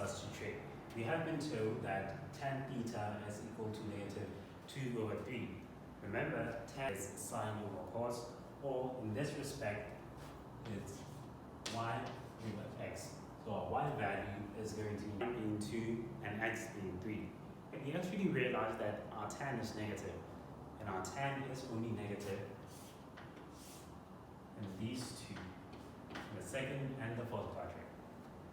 us to trig. We have been told that tan theta is equal to negative 2 over 3. Remember, tan is sine over cos, or in this respect, it's y over x. So our y value is going to be 1 being 2 and x being 3. We actually realize that our tan is negative, and our tan is only negative in these two, the second and the fourth quadrant.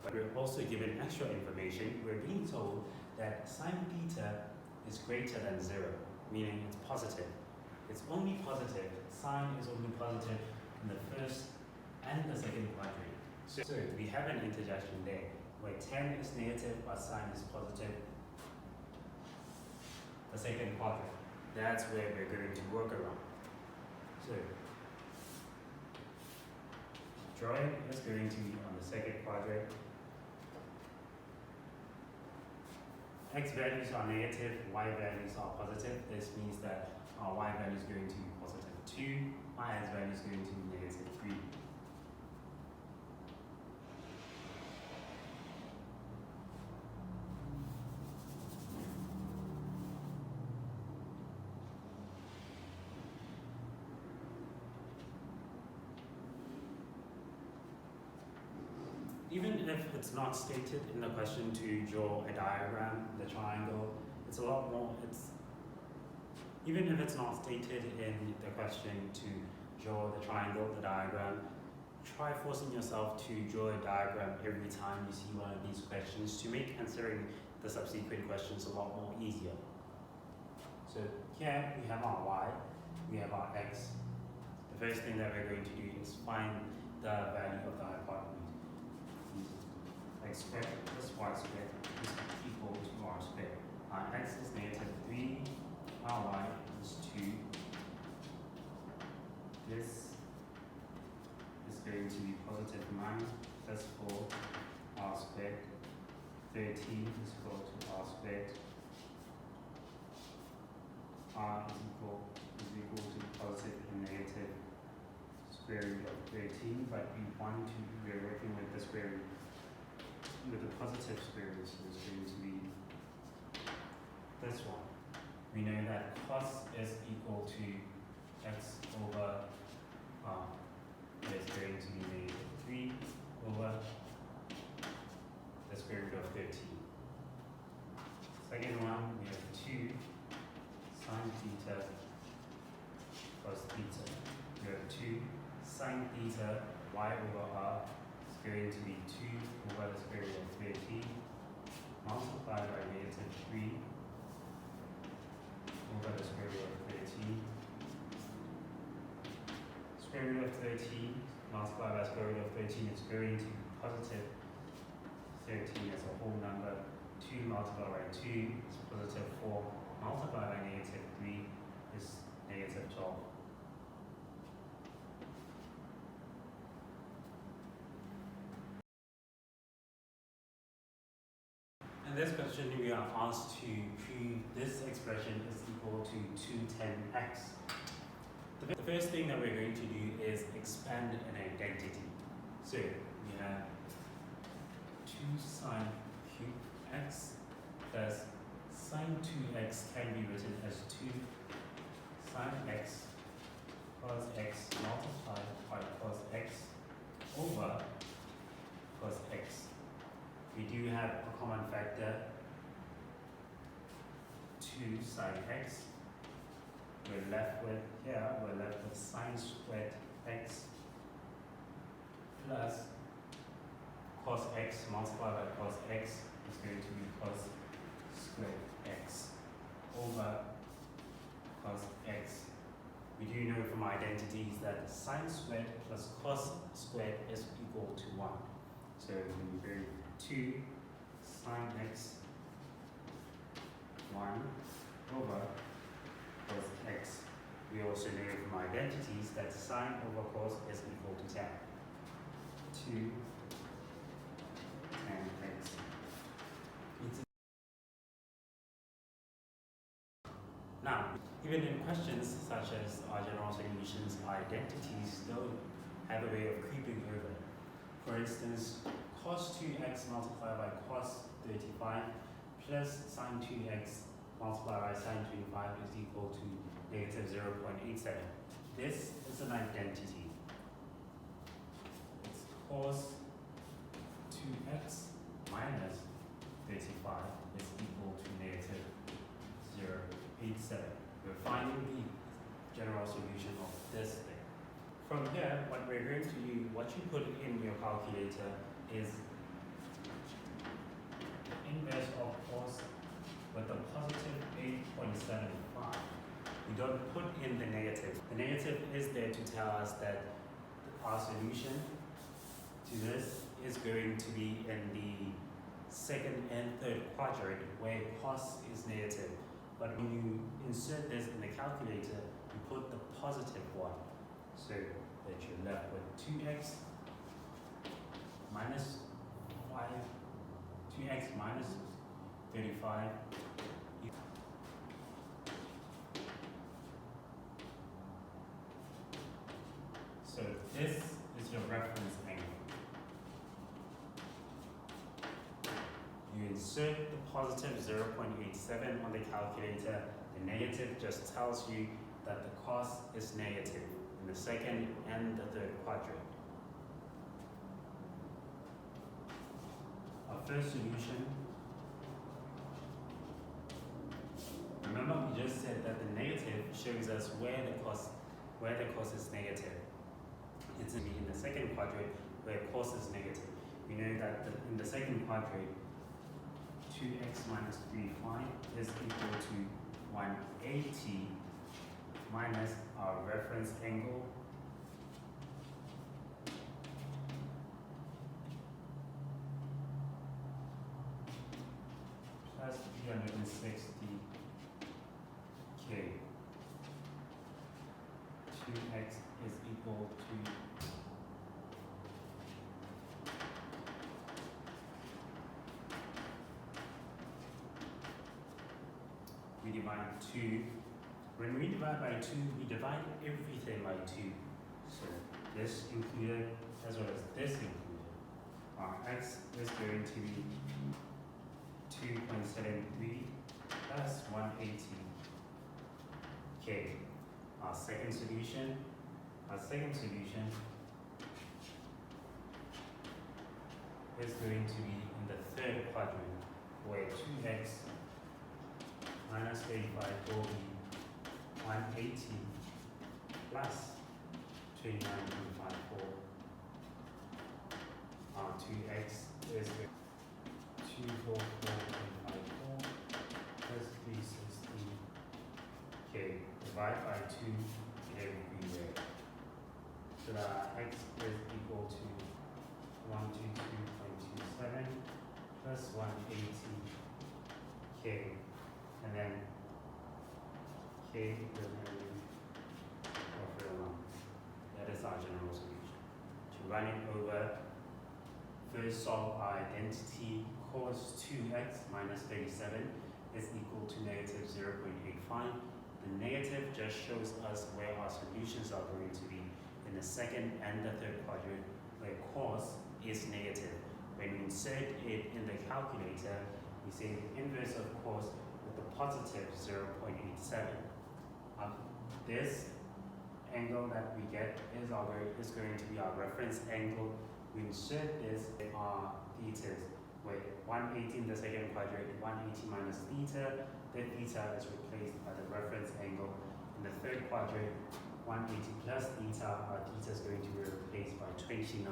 But we're also given extra information. We're being told that sine theta is greater than 0, meaning it's positive. It's only positive, sine is only positive in the first and the second quadrant. So we have an interjection there, where tan is negative but sine is positive. The second quadrant, that's where we're going to work around. So drawing is going to be on the second quadrant. X values are negative, y values are positive. This means that our y value is going to be positive 2, my x value is going to be negative 3. Even if it's not stated in the question to draw a diagram, the triangle, it's a lot more, even if it's not stated in the question to draw the triangle, the diagram, try forcing yourself to draw a diagram every time you see one of these questions to make answering the subsequent questions a lot more easier. So here we have our y, we have our x. The first thing that we're going to do is find the value of the hypotenuse. X squared plus y squared is equal to r squared. Our x is negative 3, our y is 2. This is going to be positive 9 plus 4 r squared. 13 is equal to r squared. R is equal to positive and negative square root of 13, but we're working with the square root. With the positive square root, so it's going to be this one. We know that cos is equal to x over r. It's going to be negative 3 over the square root of 13. Second one, we have 2 sine theta plus theta. We have 2 sine theta y over r is going to be 2 over the square root of 13 multiplied by negative 3 over the square root of 13. Square root of 13 multiplied by square root of 13 is going to be positive 13 as a whole number. 2 multiplied by 2 is positive 4 multiplied by negative 3 is negative 12. In this question, we are asked to prove this expression is equal to 210x. The first thing that we're going to do is expand an identity. So we have 2 sine cube x plus sine 2x can be written as 2 sine x cos x multiplied by cos x over cos x. We do have a common factor, 2 sine x. We're left with sine squared x plus cos x multiplied by cos x is going to be cos squared x over cos x. We do know from identities that sine squared plus cos squared is equal to 1. So we bring 2 sine x 1 over cos x. We also know from identities that sine over cos is equal to tan. 2 tan x. Now, even in questions such as our general solutions, identities don't have a way of creeping over. For instance, cos cos 2x multiplied by cos 35 plus sine 2x multiplied by sine 25 is equal to negative 0.87. This is an identity. It's cos 2x minus 35 is equal to negative 0.87. We're finding the general solution of this thing. From here, what we're going to do, what you put in your calculator is the inverse of cos with a positive 8.75. We don't put in the negative. The negative is there to tell us that our solution to this is going to be in the second and third quadrant where cos is negative. But when you insert this in the calculator, you put the positive one. So that you're left with 2x minus 5, 2x minus 35. So this is your reference angle. You insert the positive 0.87 on the calculator. The negative just tells you that the cos is negative in the second and the third quadrant. Our first solution, remember we just said that the negative shows us where the cos is negative. It's in the second quadrant where cos is negative. We know that in the second quadrant, 2x minus 35 is equal to 180 minus our reference angle plus 360 K. 2x is equal to we divide 2. When we divide by 2, we divide everything by 2. So this included as well as this included. Our x is going to be 2.73 plus 180 K. Our second solution is going to be in the third quadrant where 2x minus 35 will be 180 plus 29.54. Our 2x is 244.54 plus 360 K. Divide by 2 everywhere. So that x is equal to 122.27 plus 180 K. And then K equivalent of the that is our general solution. To run it over, first solve our identity. Cos 2x minus 37 is equal to negative 0.85. The negative just shows us where our solutions are going to be in the second and the third quadrant where cos is negative. When we insert it in the calculator, we say the inverse of cos with the positive 0.87. This angle that we get is going to be our reference angle. We insert this in our thetas, where 180 in the second quadrant, 180 minus theta, then theta is replaced by the reference angle. In the third quadrant, 180 plus theta, our theta is going to be replaced by 29.